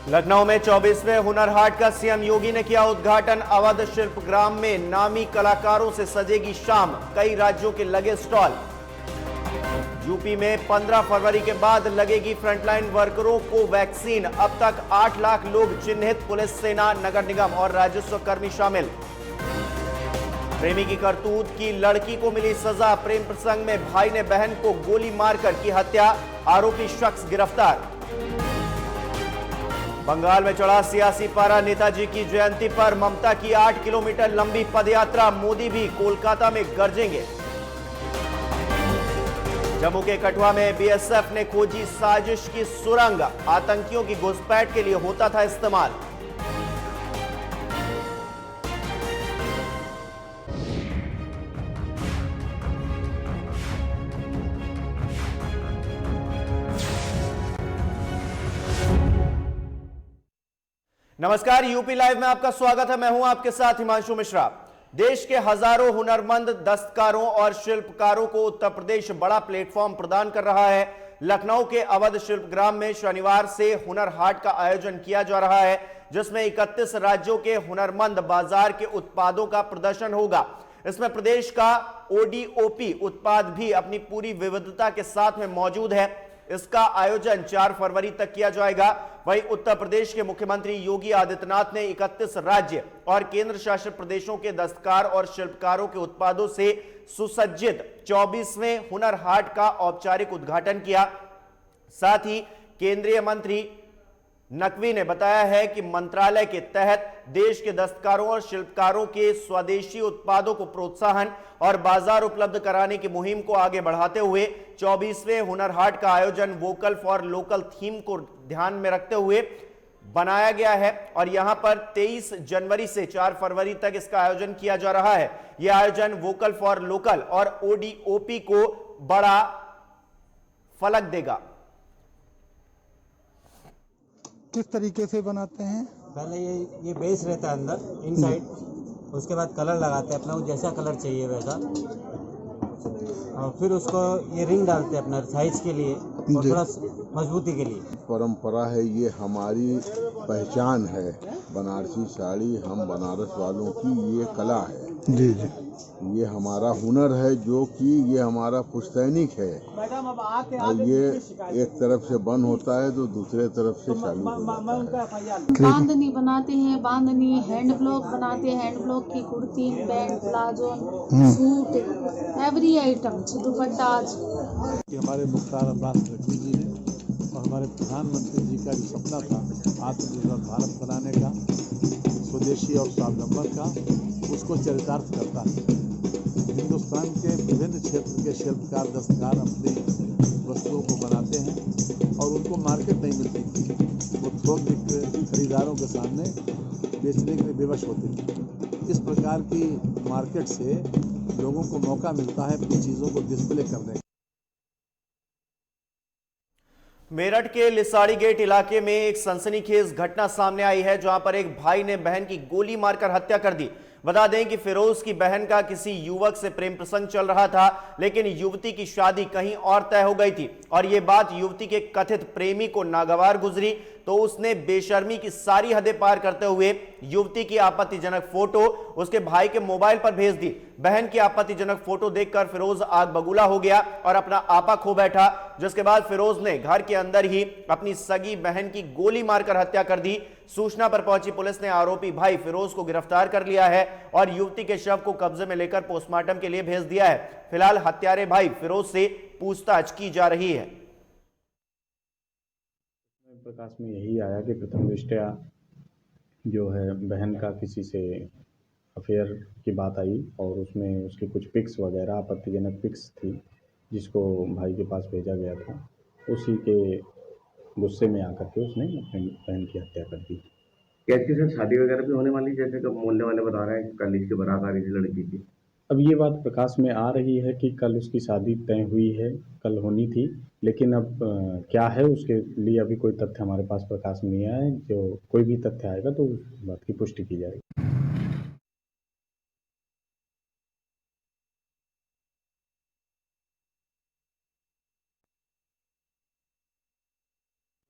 लखनऊ में 24वें हुनर हाट का सीएम योगी ने किया उद्घाटन। अवध शिल्पग्राम में नामी कलाकारों से सजेगी शाम, कई राज्यों के लगे स्टॉल। यूपी में 15 फरवरी के बाद लगेगी फ्रंटलाइन वर्करों को वैक्सीन। अब तक 8 लाख लोग चिन्हित, पुलिस, सेना, नगर निगम और राजस्व कर्मी शामिल। प्रेमी की करतूत की लड़की को मिली सजा। प्रेम प्रसंग में भाई ने बहन को गोली मारकर की हत्या, आरोपी शख्स गिरफ्तार। बंगाल में चढ़ा सियासी पारा। नेताजी की जयंती पर ममता की 8 किलोमीटर लंबी पदयात्रा। मोदी भी कोलकाता में गरजेंगे। जम्मू के कठुआ में बीएसएफ ने खोजी साजिश की सुरंग। आतंकियों की घुसपैठ के लिए होता था इस्तेमाल। नमस्कार, यूपी लाइव में आपका स्वागत है। मैं हूं आपके साथ हिमांशु मिश्रा। देश के हजारों हुनरमंद दस्तकारों और शिल्पकारों को उत्तर प्रदेश बड़ा प्लेटफॉर्म प्रदान कर रहा है। लखनऊ के अवध शिल्पग्राम में शनिवार से हुनर हाट का आयोजन किया जा रहा है, जिसमें 31 राज्यों के हुनरमंद बाजार के उत्पादों का प्रदर्शन होगा। इसमें प्रदेश का ओडीओपी उत्पाद भी अपनी पूरी विविधता के साथ में मौजूद है। इसका आयोजन 4 फरवरी तक किया जाएगा। वहीं उत्तर प्रदेश के मुख्यमंत्री योगी आदित्यनाथ ने 31 राज्य और केंद्र शासित प्रदेशों के दस्तकार और शिल्पकारों के उत्पादों से सुसज्जित 24वें हुनर हाट का औपचारिक उद्घाटन किया। साथ ही केंद्रीय मंत्री नकवी ने बताया है कि मंत्रालय के तहत देश के दस्तकारों और शिल्पकारों के स्वदेशी उत्पादों को प्रोत्साहन और बाजार उपलब्ध कराने की मुहिम को आगे बढ़ाते हुए 24वें हुनर हाट का आयोजन वोकल फॉर लोकल थीम को ध्यान में रखते हुए बनाया गया है। और यहां पर 23 जनवरी से 4 फरवरी तक इसका आयोजन किया जा रहा है। यह आयोजन वोकल फॉर लोकल और ओडीओपी को बड़ा फलक देगा। किस तरीके से बनाते हैं? पहले ये बेस रहता है अंदर इनसाइड, उसके बाद कलर लगाते हैं अपना को जैसा कलर चाहिए वैसा, और फिर उसको ये रिंग डालते हैं अपना साइज के लिए और थोड़ा मजबूती के लिए। परंपरा है, ये हमारी पहचान है। बनारसी साड़ी हम बनारस वालों की ये कला है। जी जी, ये हमारा हुनर है, जो कि ये हमारा पुश्तैनिक है। और ये एक तरफ से बंद होता है तो दूसरे तरफ से चालू हो जाता है। बांधनी बनाते हैं, बांधनी हैंड ब्लॉक बनाते हैं, हैंड ब्लॉक की kurti, pant, palazzo, suit, every item, दुपट्टा। हमारे मुख्तार अब्बास नकवी जी ने और हमारे प्रधानमंत्री जी का जो सपना था आत्मनिर्भर भारत बनाने का, स्वदेशी और स्वावलंबन का, उसको चरितार्थ करता है। हिंदुस्तान के विभिन्न क्षेत्र के शिल्पकार दस्तकार अपनी वस्तुओं को बनाते हैं और उनको मार्केट नहीं मिलती थी। वो थोक खरीदारों के सामने बेचने के लिए विवश होते थे। इस प्रकार की मार्केट से लोगों को मौका मिलता है अपनी चीज़ों को डिस्प्ले करने का। मेरठ के लिसाड़ी गेट इलाके में एक सनसनीखेज घटना सामने आई है, जहां पर एक भाई ने बहन की गोली मारकर हत्या कर दी। बता दें कि फिरोज की बहन का किसी युवक से प्रेम प्रसंग चल रहा था, लेकिन युवती की शादी कहीं और तय हो गई थी और यह बात युवती के कथित प्रेमी को नागवार गुजरी, तो उसने बेशर्मी की सारी हदें पार करते हुए युवती की आपत्तिजनक फोटो उसके भाई के मोबाइल पर भेज दी। बहन की आपत्तिजनक फोटो देखकर फिरोज आग बबूला हो गया और अपना आपा खो बैठा, जिसके बाद फिरोज ने घर के अंदर ही अपनी सगी बहन की गोली मारकर हत्या कर दी। सूचना पर पहुंची पुलिस ने आरोपी भाई फिरोज को गिरफ्तार कर लिया है और युवती के शव को कब्जे में लेकर पोस्टमार्टम के लिए भेज दिया है। फिलहाल हत्यारे भाई फिरोज से पूछताछ की जा रही है। प्रकाश में यही आया कि प्रथम दृष्टया जो है बहन का किसी से अफेयर की बात आई और उसमें उसकी कुछ पिक्स वगैरह आपत्तिजनक पिक्स थी, जिसको भाई के पास भेजा गया था। उसी के गुस्से में आकर के उसने अपनी बहन की हत्या कर दी। क्या इसके साथ शादी वगैरह भी होने वाली, जैसे कि मोहल्ले वाले बता रहे हैं कि कल इसकी बारात आ रही थी लड़की की? अब ये बात प्रकाश में आ रही है कि कल उसकी शादी तय हुई है, कल होनी थी, लेकिन अब क्या है उसके लिए अभी कोई तथ्य हमारे पास प्रकाश में नहीं आया है। जो कोई भी तथ्य आएगा तो उस बात की पुष्टि की जाएगी।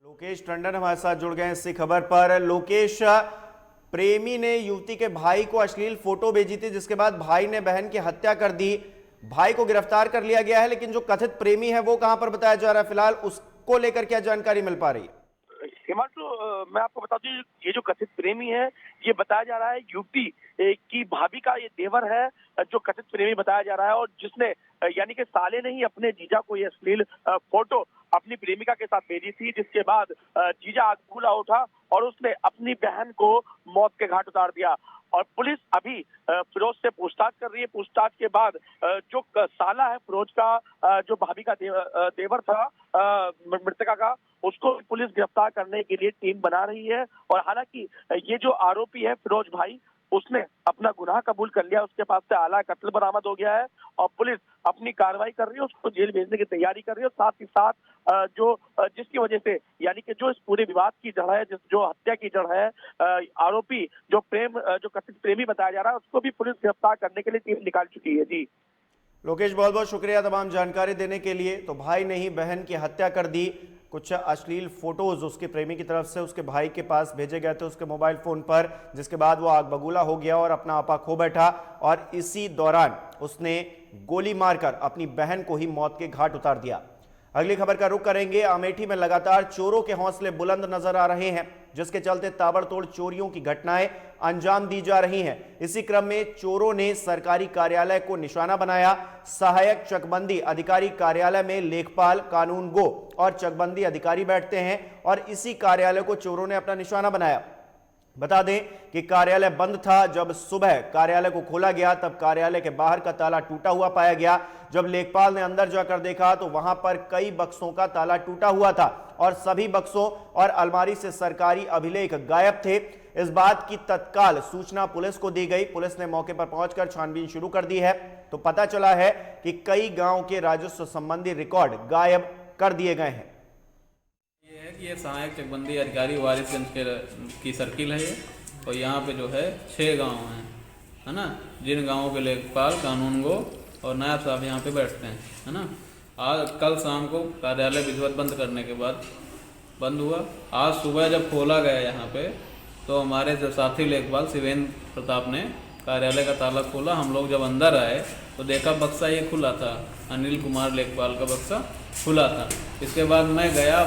लोकेश टंडन हमारे साथ जुड़ गए हैं इसी खबर पर। लोकेश, प्रेमी ने युवती के भाई को अश्लील फोटो भेजी थी, जिसके बाद भाई ने बहन की हत्या कर दी। भाई को गिरफ्तार कर लिया गया है, लेकिन जो कथित प्रेमी है वो कहां पर बताया जा रहा है? फिलहाल उसको लेकर क्या जानकारी मिल पा रही है? हिमांशु, मैं आपको बता दूं, ये जो कथित प्रेमी है, ये बताया जा रहा है युवती की भाभी का ये देवर है जो कथित प्रेमी बताया जा रहा है, और जिसने यानी कि साले ने ही अपने जीजा को ये अश्लील फोटो अपनी प्रेमिका के साथ भेजी थी, जिसके बाद जीजा आग फूला उठा और उसने अपनी बहन को मौत के घाट उतार दिया। और पुलिस अभी फिरोज से पूछताछ कर रही है। पूछताछ के बाद जो साला है फिरोज का, जो भाभी का देवर था मृतका का, उसको पुलिस गिरफ्तार करने के लिए टीम बना रही है। और हालांकि ये जो आरोपी है फिरोज भाई, उसने अपना गुनाह कबूल कर लिया, उसके पास से आला कत्ल बरामद हो गया है और पुलिस अपनी कार्रवाई कर रही है, उसको जेल भेजने की तैयारी कर रही है। और साथ ही साथ जो जिसकी वजह से यानी कि जो इस पूरे विवाद की जड़ है, जो हत्या की जड़ है, आरोपी जो कथित प्रेमी बताया जा रहा है, उसको भी पुलिस गिरफ्तार करने के लिए टीम निकाल चुकी है। जी लोकेश, बहुत बहुत शुक्रिया तमाम जानकारी देने के लिए। तो भाई ने ही बहन की हत्या कर दी। कुछ अश्लील फोटोज उसके प्रेमी की तरफ से उसके भाई के पास भेजे गए थे उसके मोबाइल फोन पर, जिसके बाद वो आग बबूला हो गया और अपना आपा खो बैठा। और इसी दौरान उसने गोली मारकर अपनी बहन को ही मौत के घाट उतार दिया। अगली खबर का रुख करेंगे। अमेठी में लगातार चोरों के हौसले बुलंद नजर आ रहे हैं, जिसके चलते ताबड़तोड़ चोरियों की घटनाएं अंजाम दी जा रही हैं। इसी क्रम में चोरों ने सरकारी कार्यालय को निशाना बनाया। सहायक चकबंदी अधिकारी कार्यालय में लेखपाल, कानून गो और चकबंदी अधिकारी बैठते हैं और इसी कार्यालय को चोरों ने अपना निशाना बनाया। बता दें कि कार्यालय बंद था। जब सुबह कार्यालय को खोला गया तब कार्यालय के बाहर का ताला टूटा हुआ पाया गया। जब लेखपाल ने अंदर जाकर देखा तो वहां पर कई बक्सों का ताला टूटा हुआ था और सभी बक्सों और अलमारी से सरकारी अभिलेख गायब थे। इस बात की तत्काल सूचना पुलिस को दी गई। पुलिस ने मौके पर पहुंचकर छानबीन शुरू कर दी है। तो पता चला है कि कई गांव के राजस्व संबंधी रिकॉर्ड गायब कर दिए गए हैं। ये सहायक चकबंदी अधिकारी वारिसगंज की सर्किल है ये, और यहाँ पे जो है 6 गांव हैं, है ना, जिन गांवों के लेखपाल, कानून गो और नायब साहब यहाँ पे बैठते हैं, है ना। आज कल शाम को कार्यालय विधिवत बंद करने के बाद बंद हुआ। आज सुबह जब खोला गया यहाँ पे तो हमारे जो साथी लेखपाल शिवेंद्र प्रताप ने कार्यालय का ताला खोला। हम लोग जब अंदर आए तो देखा बक्सा ये खुला था, अनिल कुमार लेखपाल का बक्सा खुला था। इसके बाद मैं गया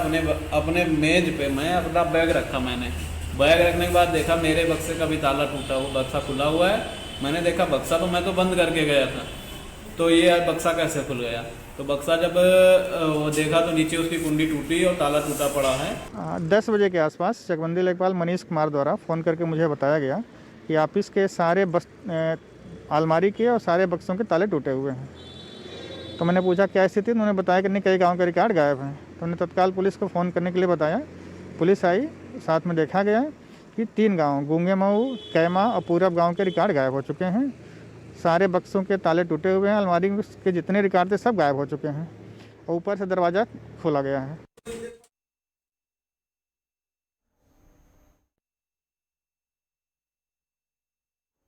अपने मेज पे, मैं अपना बैग रखा। मैंने बैग रखने के बाद देखा मेरे बक्से का भी ताला टूटा हुआ, बक्सा खुला हुआ है। मैंने देखा बक्सा तो मैं तो बंद करके गया था, तो ये बक्सा कैसे खुल गया? तो बक्सा जब वो देखा तो नीचे उसकी कुंडी टूटी और ताला टूटा पड़ा है। 10 बजे के आसपास चकबंदी लेखपाल मनीष कुमार द्वारा फ़ोन करके मुझे बताया गया कि ऑफिस के सारे अलमारी के और सारे बक्सों के ताले टूटे हुए हैं। तो मैंने पूछा क्या स्थिति, उन्होंने बताया कि नहीं, कई गांव के रिकॉर्ड गायब हैं। तो उन्होंने तत्काल पुलिस को फ़ोन करने के लिए बताया। पुलिस आई, साथ में देखा गया कि 3 गांव गूंगे मऊ, कैमा और पूरब गांव के रिकॉर्ड गायब हो चुके हैं। सारे बक्सों के ताले टूटे हुए हैं, अलमारी के जितने रिकॉर्ड थे सब गायब हो चुके हैं और ऊपर से दरवाज़ा खोला गया है।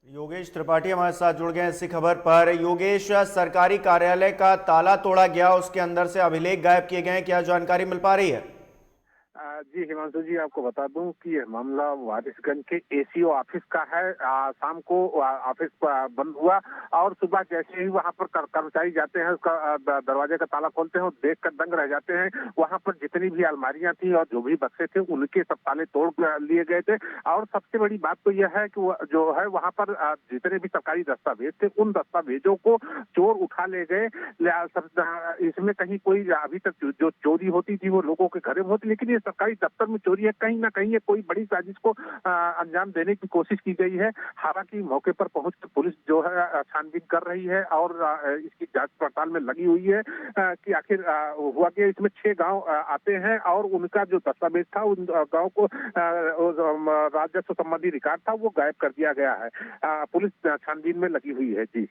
योगेश त्रिपाठी हमारे साथ जुड़ गए इसी खबर पर। योगेश, सरकारी कार्यालय का ताला तोड़ा गया, उसके अंदर से अभिलेख गायब किए गए, क्या जानकारी मिल पा रही है? जी हिमांशु जी, आपको बता दूं कि यह मामला वारिसगंज के एसीओ ऑफिस का है। शाम को ऑफिस बंद हुआ और सुबह जैसे ही वहां पर कर्मचारी जाते हैं, उसका दरवाजे का ताला खोलते हैं और देखकर दंग रह जाते हैं। वहां पर जितनी भी अलमारियां थी और जो भी बक्से थे उनके सब ताले तोड़ लिए गए थे। और सबसे बड़ी बात तो यह है कि जो है वहां पर जितने भी सरकारी दस्तावेज थे उन दस्तावेजों को चोर उठा ले गए। इसमें कहीं कोई अभी तक जो चोरी होती थी वो लोगों के घर में होती, लेकिन ये सरकारी दफ्तर में चोरी है। कहीं ना कहीं ये कोई बड़ी साजिश को अंजाम देने की कोशिश की गई है। हालांकि मौके पर पहुंचकर पुलिस जो है छानबीन कर रही है और इसकी जांच पड़ताल में लगी हुई है कि आखिर हुआ क्या। इसमें 6 गांव आते हैं और उनका जो दस्तावेज था उन गांव को राजस्व संबंधी रिकॉर्ड था वो गायब कर दिया गया है। पुलिस छानबीन में लगी हुई है। जी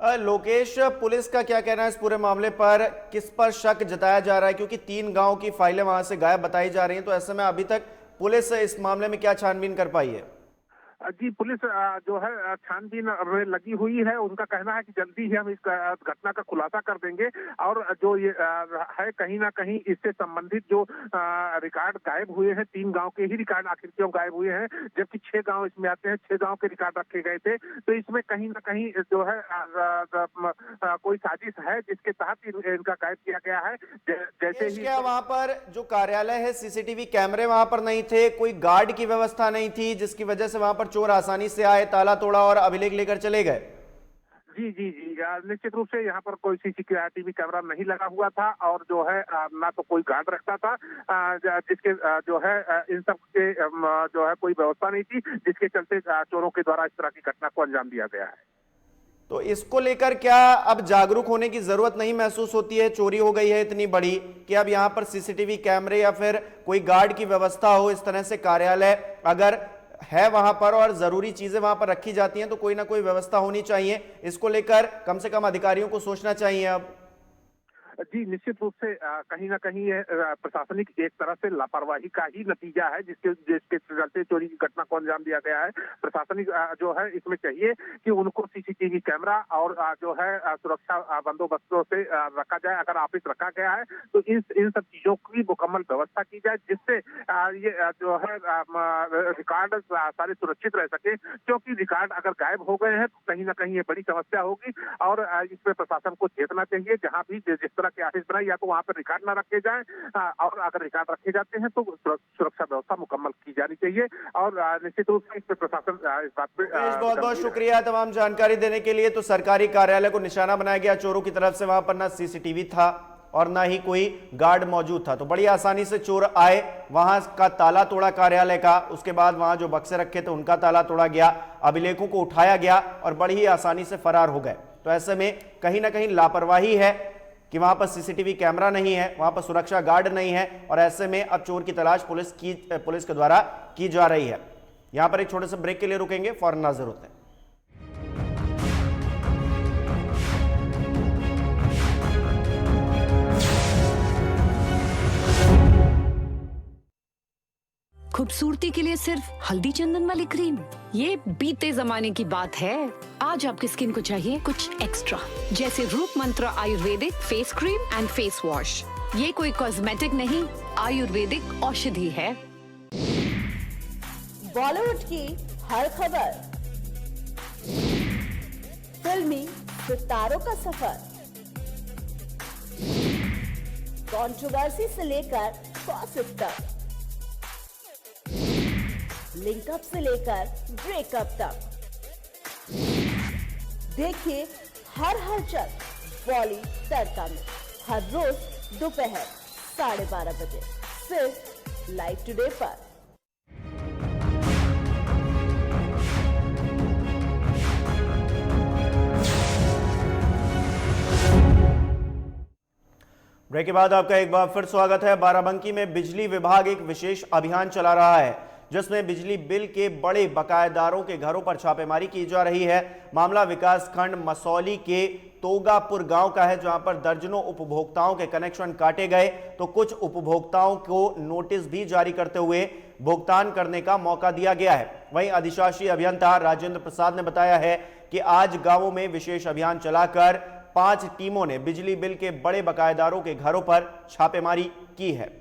लोकेश, पुलिस का क्या कहना है इस पूरे मामले पर? किस पर शक जताया जा रहा है? क्योंकि 3 गांव की फाइलें वहां से गायब बताई जा रही हैं, तो ऐसे में अभी तक पुलिस इस मामले में क्या छानबीन कर पाई है? जी, पुलिस जो है छानबीन में लगी हुई है। उनका कहना है कि जल्दी ही हम इस घटना का खुलासा कर देंगे और जो ये है कहीं ना कहीं इससे संबंधित जो रिकॉर्ड गायब हुए हैं, 3 गांव के ही रिकॉर्ड आखिर क्यों गायब हुए हैं, जबकि 6 गांव इसमें आते हैं, 6 गांव के रिकॉर्ड रखे गए थे। तो इसमें कहीं ना कहीं जो है कोई साजिश है जिसके तहत इनका गायब किया गया है। जैसे ही क्या वहां पर जो कार्यालय है सीसीटीवी कैमरे वहां पर नहीं थे, कोई गार्ड की व्यवस्था नहीं थी जिसकी वजह से वहां पर चोर आसानी से आए, ताला तोड़ा और अभिलेख लेकर चले गए? जी जी जी, निश्चित रूप से यहाँ पर कोई सीसीटीवी कैमरा नहीं लगा हुआ था और जो है ना तो कोई गार्ड रखता था, जिसके जो है इन सब के जो है कोई व्यवस्था नहीं थी, जिसके चलते चोरों के द्वारा इस तरह की घटना को अंजाम दिया गया है। तो इसको लेकर क्या अब जागरूक होने की जरूरत नहीं महसूस होती है? चोरी हो गई है इतनी बड़ी कि अब यहाँ पर सीसीटीवी कैमरे या फिर कोई गार्ड की व्यवस्था हो, इस तरह से कार्यालय अगर है वहां पर और जरूरी चीजें वहां पर रखी जाती हैं तो कोई ना कोई व्यवस्था होनी चाहिए। इसको लेकर कम से कम अधिकारियों को सोचना चाहिए अब। जी, निश्चित रूप से कहीं ना कहीं ये प्रशासनिक एक तरह से लापरवाही का ही नतीजा है, जिसके चलते चोरी की घटना को अंजाम दिया गया है। प्रशासनिक जो है इसमें चाहिए कि उनको सीसीटीवी कैमरा और जो है सुरक्षा बंदोबस्तों से रखा जाए। अगर ऑफिस रखा गया है तो इन सब चीजों की मुकम्मल व्यवस्था की जाए, जिससे ये जो है रिकॉर्ड सारे सुरक्षित रह सके, क्योंकि रिकॉर्ड अगर गायब हो गए हैं तो कहीं ना कहीं ये बड़ी समस्या होगी और इसमें प्रशासन को चेतना चाहिए। जहां भी जिस तरह के ऑफिस बनाए या तो वहां पर रिकॉर्ड न रखे जाएं और अगर रिकॉर्ड रखे जाते हैं तो सुरक्षा व्यवस्था मुकम्मल की जानी चाहिए और निश्चित रूप से इस पर प्रशासन इस बात पे बहुत बहुत शुक्रिया तमाम जानकारी देने के लिए। तो सरकारी कार्यालय को निशाना बनाया गया चोरों की तरफ से, वहां पर ना सीसीटीवी था और ना ही कोई गार्ड मौजूद था, तो बड़ी आसानी से चोर आए, वहां का ताला तोड़ा कार्यालय का, उसके बाद वहां जो बक्से रखे थे उनका ताला तोड़ा गया, अभिलेखों को उठाया गया और बड़ी ही आसानी से फरार हो गए। तो ऐसे में कहीं ना कहीं लापरवाही है कि वहां पर सीसीटीवी कैमरा नहीं है, वहां पर सुरक्षा गार्ड नहीं है और ऐसे में अब चोर की तलाश पुलिस के द्वारा की जा रही है। यहां पर एक छोटे से ब्रेक के लिए रुकेंगे, फौरन हाजिर होते हैं। खूबसूरती के लिए सिर्फ हल्दी चंदन वाली क्रीम, ये बीते जमाने की बात है। आज आपकी स्किन को चाहिए कुछ एक्स्ट्रा, जैसे Roop Mantra ayurvedic face cream and face wash. ये कोई कॉस्मेटिक नहीं, आयुर्वेदिक औषधि है। बॉलीवुड की हर खबर, फिल्मी सितारों का सफर, कंट्रोवर्सी से लेकर गॉसिप तक, लिंकअप से लेकर ब्रेकअप तक, देखिए हर हलचल बॉली तड़का में हर रोज दोपहर 12:30 बजे सिर्फ लाइव टुडे पर। ब्रेक के बाद आपका एक बार फिर स्वागत है। बाराबंकी में बिजली विभाग एक विशेष अभियान चला रहा है जिसमें बिजली बिल के बड़े बकायेदारों के घरों पर छापेमारी की जा रही है। मामला विकासखंड मसौली के तोगापुर गांव का है, जहां पर दर्जनों उपभोक्ताओं के कनेक्शन काटे गए तो कुछ उपभोक्ताओं को नोटिस भी जारी करते हुए भुगतान करने का मौका दिया गया है। वहीं अधिशासी अभियंता राजेंद्र प्रसाद ने बताया है कि आज गांवों में विशेष अभियान चलाकर 5 टीमों ने बिजली बिल के बड़े बकायेदारों के घरों पर छापेमारी की है।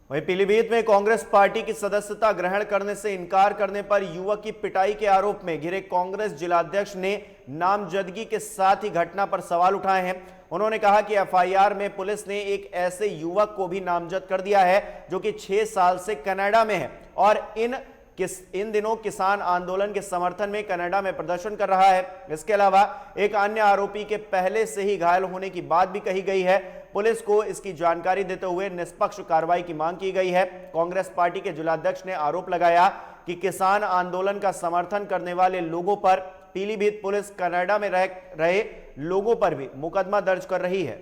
वहीं पीलीभीत में कांग्रेस पार्टी की सदस्यता ग्रहण करने से इनकार करने पर युवक की पिटाई के आरोप में घिरे कांग्रेस जिलाध्यक्ष ने नामजदगी के साथ ही घटना पर सवाल उठाए हैं। उन्होंने कहा कि एफआईआर में पुलिस ने एक ऐसे युवक को भी नामजद कर दिया है जो कि 6 साल से कनाडा में है और इन दिनों किसान आंदोलन के समर्थन में कनाडा में प्रदर्शन कर रहा है। इसके अलावा एक अन्य आरोपी के पहले से ही घायल होने की बात भी कही गई है। पुलिस को इसकी जानकारी देते हुए निष्पक्ष कार्रवाई की मांग की गई है। कांग्रेस पार्टी के जिलाध्यक्ष ने आरोप लगाया कि किसान आंदोलन का समर्थन करने वाले लोगों पर पीलीभीत पुलिस कनाडा में रह रहे लोगों पर भी मुकदमा दर्ज कर रही है।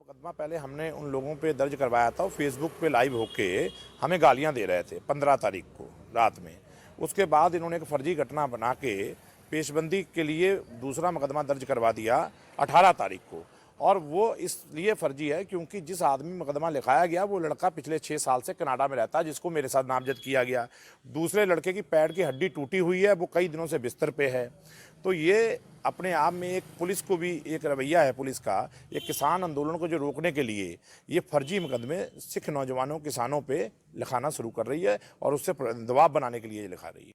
मुकदमा पहले हमने उन लोगों पे दर्ज करवाया था, फेसबुक पे लाइव होके हमें गालियां दे रहे थे 15 तारीख को रात में। उसके बाद इन्होंने एक फर्जी घटना बना के पेशबंदी के लिए दूसरा मुकदमा दर्ज करवा दिया 18 तारीख को। और वो इसलिए फर्जी है क्योंकि जिस आदमी मुकदमा लिखाया गया वो लड़का पिछले 6 साल से कनाडा में रहता है, जिसको मेरे साथ नामजद किया गया। दूसरे लड़के की पैर की हड्डी टूटी हुई है, वो कई दिनों से बिस्तर पे है। तो ये अपने आप में एक पुलिस को भी एक रवैया है पुलिस का, एक किसान आंदोलन को जो रोकने के लिए ये फर्जी मुकदमे सिख नौजवानों किसानों पे लिखाना शुरू कर रही है और उससे दबाव बनाने के लिए लिखा रही है।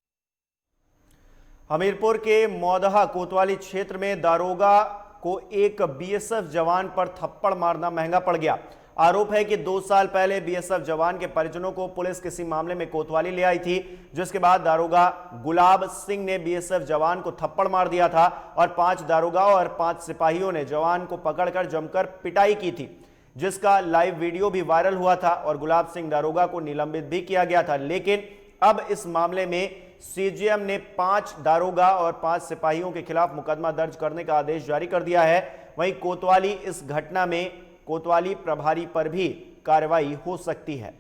हमीरपुर के मौदहा कोतवाली क्षेत्र में दारोगा को एक बीएसएफ जवान पर थप्पड़ मारना महंगा पड़ गया। आरोप है कि 2 साल पहले बीएसएफ जवान के परिजनों को पुलिस किसी मामले में कोतवाली ले आई थी, जिसके बाद दारोगा गुलाब सिंह ने बीएसएफ जवान को थप्पड़ मार दिया था और 5 दारोगा और 5 सिपाहियों ने जवान को पकड़कर जमकर पिटाई की थी, जिसका लाइव वीडियो भी वायरल हुआ था और गुलाब सिंह दारोगा को निलंबित भी किया गया था। लेकिन अब इस मामले में सीजीएम ने 5 दारोगा और 5 सिपाहियों के खिलाफ मुकदमा दर्ज करने का आदेश जारी कर दिया है। वहीं कोतवाली इस घटना में कोतवाली प्रभारी पर भी कार्रवाई हो सकती है।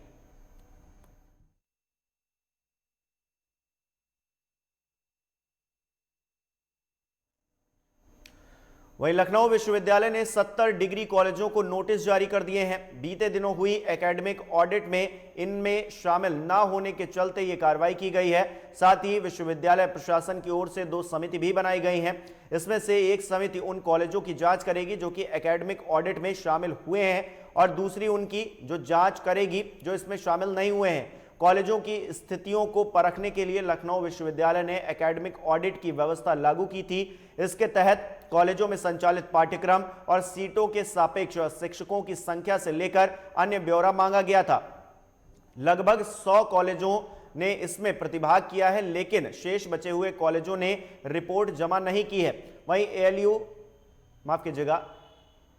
वहीं लखनऊ विश्वविद्यालय ने 70 डिग्री कॉलेजों को नोटिस जारी कर दिए हैं। बीते दिनों हुई एकेडमिक ऑडिट में इनमें शामिल न होने के चलते ये कार्रवाई की गई है। साथ ही विश्वविद्यालय प्रशासन की ओर से 2 समिति भी बनाई गई हैं। इसमें से एक समिति उन कॉलेजों की जांच करेगी जो कि एकेडमिक ऑडिट में शामिल हुए हैं और दूसरी उनकी जो जांच करेगी जो इसमें शामिल नहीं हुए हैं। कॉलेजों की स्थितियों को परखने के लिए लखनऊ विश्वविद्यालय ने एकेडमिक ऑडिट की व्यवस्था लागू की थी। इसके तहत कॉलेजों में संचालित पाठ्यक्रम और सीटों के सापेक्ष शिक्षकों की संख्या से लेकर अन्य ब्यौरा मांगा गया था। लगभग 100 कॉलेजों ने इसमें प्रतिभाग किया है, लेकिन शेष बचे हुए कॉलेजों ने रिपोर्ट जमा नहीं की है।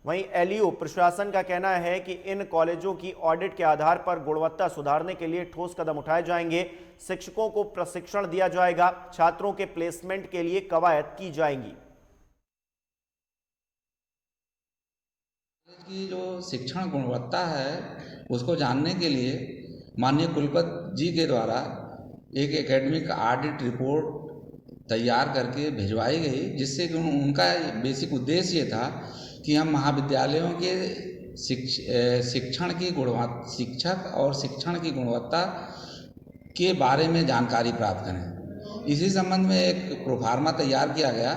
वहीं एलयू प्रशासन का कहना है कि इन कॉलेजों की ऑडिट के आधार पर गुणवत्ता सुधारने के लिए ठोस कदम उठाए जाएंगे। शिक्षकों को प्रशिक्षण दिया जाएगा, छात्रों के प्लेसमेंट के लिए कवायद की जाएंगी। की जो शिक्षण गुणवत्ता है उसको जानने के लिए माननीय कुलपति जी के द्वारा एक एकेडमिक ऑडिट रिपोर्ट तैयार करके भिजवाई गई, जिससे कि उनका बेसिक उद्देश्य ये था कि हम महाविद्यालयों के शिक्षण की गुणवत्ता, शिक्षक और शिक्षण की गुणवत्ता के बारे में जानकारी प्राप्त करें। इसी संबंध में एक प्रोफार्मा तैयार किया गया,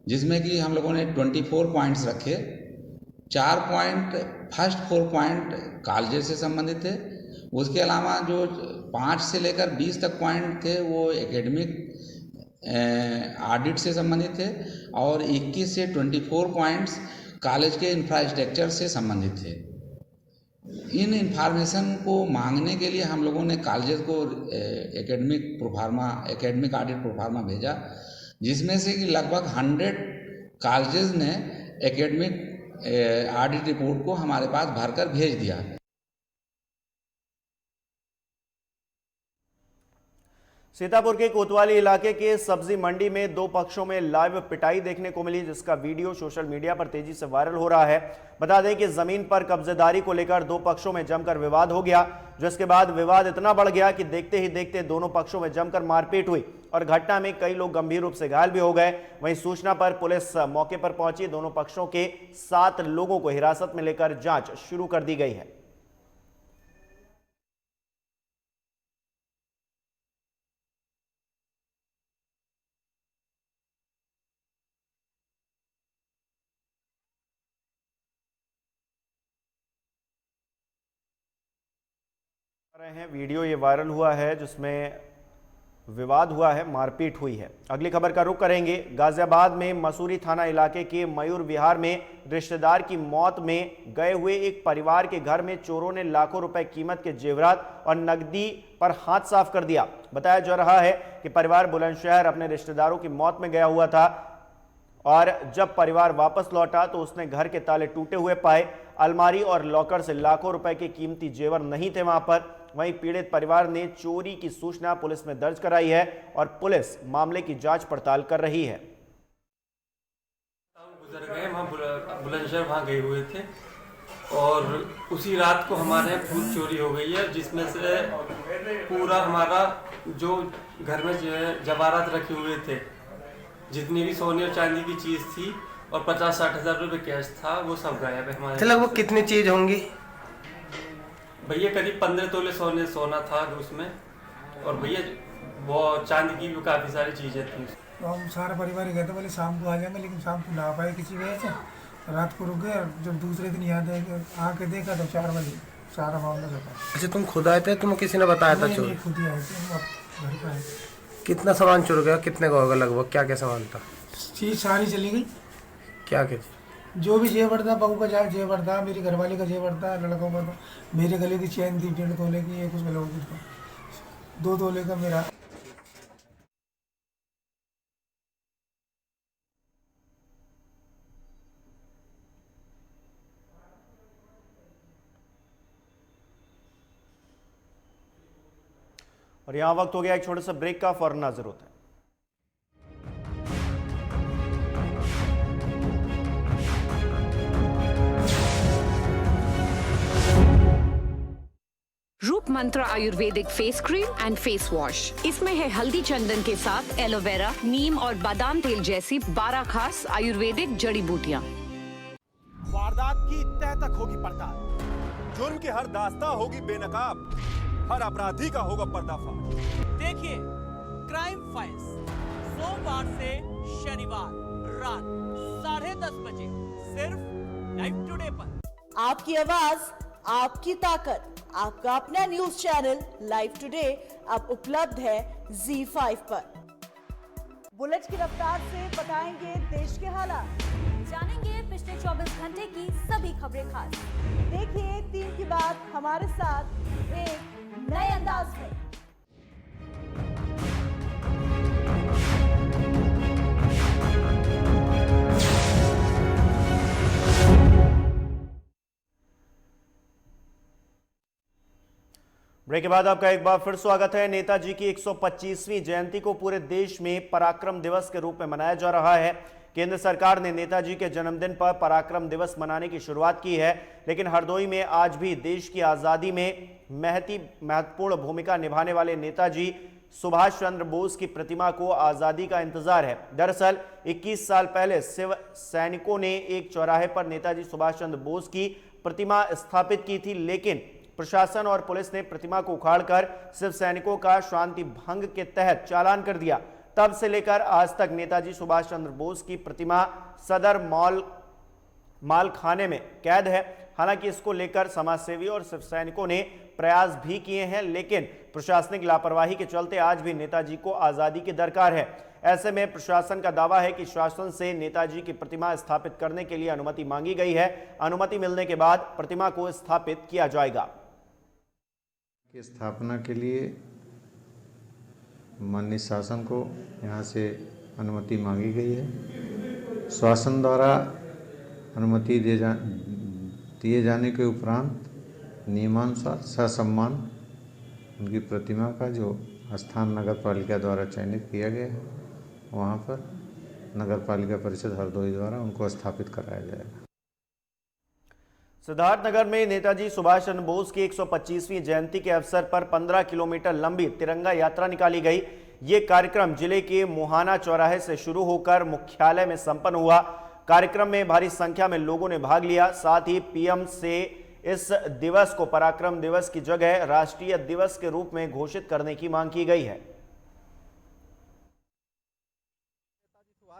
जिसमें कि हम लोगों ने 24 पॉइंट्स रखे। 4 पॉइंट, फर्स्ट 4 पॉइंट कॉलेज से संबंधित थे। उसके अलावा जो 5 से लेकर 20 तक पॉइंट थे वो एकेडमिक ऑडिट से संबंधित थे और 21 से 24 पॉइंट्स कॉलेज के इंफ्रास्ट्रक्चर से संबंधित थे। इन इंफॉर्मेशन को मांगने के लिए हम लोगों ने कॉलेज को एकेडमिक ऑडिट प्रोफार्मा भेजा, जिसमें से कि लगभग 100 कॉलेजेस ने एकेडमिक ऑडिट रिपोर्ट को हमारे पास भरकर भेज दिया। सीतापुर के कोतवाली इलाके के सब्जी मंडी में 2 पक्षों में लाइव पिटाई देखने को मिली, जिसका वीडियो सोशल मीडिया पर तेजी से वायरल हो रहा है। बता दें कि जमीन पर कब्जेदारी को लेकर 2 पक्षों में जमकर विवाद हो गया, जिसके बाद विवाद इतना बढ़ गया कि देखते ही देखते दोनों पक्षों में जमकर मारपीट हुई और घटना में कई लोग गंभीर रूप से घायल भी हो गए। वहीं सूचना पर पुलिस मौके पर पहुंची। दोनों पक्षों के 7 लोगों को हिरासत में लेकर जांच शुरू कर दी गई है। वीडियो ये वायरल हुआ है जिसमें विवाद हुआ है, मारपीट हुई है। अगली खबर का रुख करेंगे। गाजियाबाद में मसूरी थाना इलाके के मयूर विहार में रिश्तेदार की मौत में गए हुए एक परिवार के घर में चोरों ने लाखों रुपए कीमत के जेवरात और नकदी पर हाथ साफ कर दिया। बताया जा रहा है कि परिवार बुलंदशहर अपने रिश्तेदारों की मौत में गया हुआ था और जब परिवार वापस लौटा तो उसने घर के ताले टूटे हुए पाए। अलमारी और लॉकर से लाखों रुपए के कीमती जेवर नहीं थे वहां पर। वहीं पीड़ित परिवार ने चोरी की सूचना पुलिस में दर्ज कराई है और पुलिस मामले की जांच पड़ताल कर रही है। गुजर गए, वहाँ बुलंदशहर वहाँ गए हुए थे और उसी रात को हमारे फूल चोरी हो गई है, जिसमें से पूरा हमारा जो घर में जवाहरात रखे हुए थे, जितनी भी सोने और चांदी की चीज थी और 50-60 हज़ार रुपये कैश था, वो सब गायब है हमारे। लगभग कितनी चीज होंगी भैया? करीब 15 तोले सोना था उसमें, और भैया वो चांदी की भी काफ़ी सारी चीज़ें थी। तो हम सारा परिवार गए थे, बोले शाम को आ जाएंगे, लेकिन शाम को ना आ पाए किसी वजह से। रात को रुक गए और जब दूसरे दिन याद आके देखा तो 4 बजे सारा मामला था। अच्छा, तुम खुद आए थे? तुम्हें किसी ने बताया था चोर? खुद ही आए थे, हम घर पर आए थे। कितना सामान चुर गया? कितने का होगा लगभग? क्या क्या सामान था? चीज सारी चली गई। क्या क्या? जो भी जेवर था, बहू का जेवर था, मेरी घरवाली का जेवर था, लड़कों का था। मेरे गले की चैन थी 1.5 तोले की, एक उसमें लोग था 2 तोले का मेरा। और यहां वक्त हो गया एक छोटे से ब्रेक का, फौरन हाजिर होता है। रूप मंत्र Ayurvedic face cream and face wash. इसमें है हल्दी चंदन के साथ एलोवेरा, नीम और बादाम तेल जैसी 12 खास आयुर्वेदिक जड़ी बूटियाँ। वारदात की तह तक होगी पड़ताल, जुर्म की हर दास्ता होगी बेनकाब, हर अपराधी का होगा पर्दाफाश। देखिए क्राइम फाइल्स सोमवार से शनिवार रात 10:30 बजे सिर्फ लाइव टुडे पर। आपकी आवाज, आपकी ताकत, आपका अपना न्यूज चैनल लाइव टुडे अब उपलब्ध है ZEE5 पर। बुलेट की रफ्तार से बताएंगे देश के हालात, जानेंगे पिछले 24 घंटे की सभी खबरें खास। देखिए 3 की बात हमारे साथ एक नए अंदाज में। ब्रेक के बाद आपका एक बार फिर स्वागत है। नेताजी की 125वीं जयंती को पूरे देश में पराक्रम दिवस के रूप में मनाया जा रहा है। केंद्र सरकार ने नेताजी के जन्मदिन पर पराक्रम दिवस मनाने की शुरुआत की है, लेकिन हरदोई में आज भी देश की आज़ादी में महत्वपूर्ण भूमिका निभाने वाले नेताजी सुभाष चंद्र बोस की प्रतिमा को आज़ादी का इंतजार है। दरअसल 21 साल पहले शिव सैनिकों ने एक चौराहे पर नेताजी सुभाष चंद्र बोस की प्रतिमा स्थापित की थी, लेकिन प्रशासन और पुलिस ने प्रतिमा को उखाड़कर शिव सैनिकों का शांति भंग के तहत चालान कर दिया। तब से लेकर आज तक नेताजी सुभाष चंद्र बोस की प्रतिमा सदर माल खाने में कैद है। हालांकि इसको लेकर समाजसेवी और शिव सैनिकों ने प्रयास भी किए हैं, लेकिन प्रशासनिक लापरवाही के चलते आज भी नेताजी को आज़ादी की दरकार है। ऐसे में प्रशासन का दावा है कि शासन से नेताजी की प्रतिमा स्थापित करने के लिए अनुमति मांगी गई है। अनुमति मिलने के बाद प्रतिमा को स्थापित किया जाएगा। की स्थापना के लिए माननीय शासन को यहाँ से अनुमति मांगी गई है। शासन द्वारा अनुमति दिए जाने के उपरांत नियमानुसार ससम्मान उनकी प्रतिमा का जो स्थान नगर पालिका द्वारा चयनित किया गया है, वहाँ पर नगर पालिका परिषद हरदोई द्वारा उनको स्थापित कराया जाएगा। सिद्धार्थनगर में नेताजी सुभाष चंद्र बोस की 125वीं जयंती के अवसर पर 15 किलोमीटर लंबी तिरंगा यात्रा निकाली गई। ये कार्यक्रम जिले के मुहाना चौराहे से शुरू होकर मुख्यालय में संपन्न हुआ। कार्यक्रम में भारी संख्या में लोगों ने भाग लिया। साथ ही पीएम से इस दिवस को पराक्रम दिवस की जगह राष्ट्रीय दिवस के रूप में घोषित करने की मांग की गई है।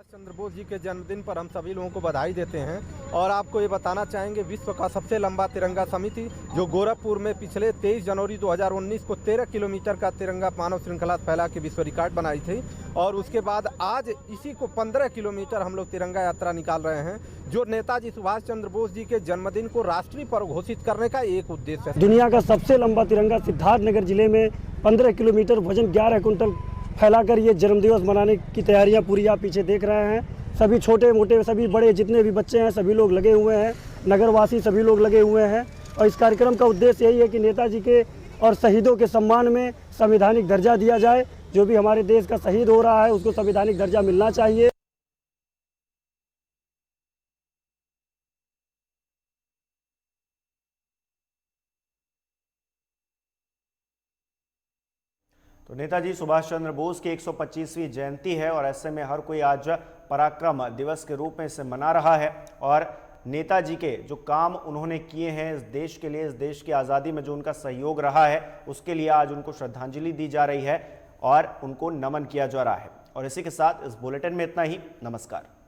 चंद्र बोस जी के जन्मदिन पर हम सभी लोगों को बधाई देते हैं और आपको ये बताना चाहेंगे, विश्व का सबसे लंबा तिरंगा समिति जो गोरखपुर में पिछले 23 जनवरी 2019 को 13 किलोमीटर का तिरंगा मानव श्रृंखला फैला के विश्व रिकॉर्ड बनाई थी, और उसके बाद आज इसी को 15 किलोमीटर हम लोग तिरंगा यात्रा निकाल रहे हैं, जो नेताजी सुभाष चंद्र बोस जी के जन्मदिन को राष्ट्रीय पर्व घोषित करने का एक उद्देश्य है। दुनिया का सबसे लंबा तिरंगा सिद्धार्थनगर जिले में 15 किलोमीटर वजन 11 कुंटल फैलाकर ये जन्मदिवस मनाने की तैयारियां पूरी आप पीछे देख रहे हैं। सभी छोटे मोटे सभी बड़े जितने भी बच्चे हैं सभी लोग लगे हुए हैं, नगरवासी सभी लोग लगे हुए हैं। और इस कार्यक्रम का उद्देश्य यही है कि नेताजी के और शहीदों के सम्मान में संवैधानिक दर्जा दिया जाए। जो भी हमारे देश का शहीद हो रहा है उसको संवैधानिक दर्जा मिलना चाहिए। तो नेताजी सुभाष चंद्र बोस की 125वीं जयंती है और ऐसे में हर कोई आज पराक्रम दिवस के रूप में इसे मना रहा है और नेताजी के जो काम उन्होंने किए हैं इस देश के लिए, इस देश की आज़ादी में जो उनका सहयोग रहा है, उसके लिए आज उनको श्रद्धांजलि दी जा रही है और उनको नमन किया जा रहा है। और इसी के साथ इस बुलेटिन में इतना ही। नमस्कार।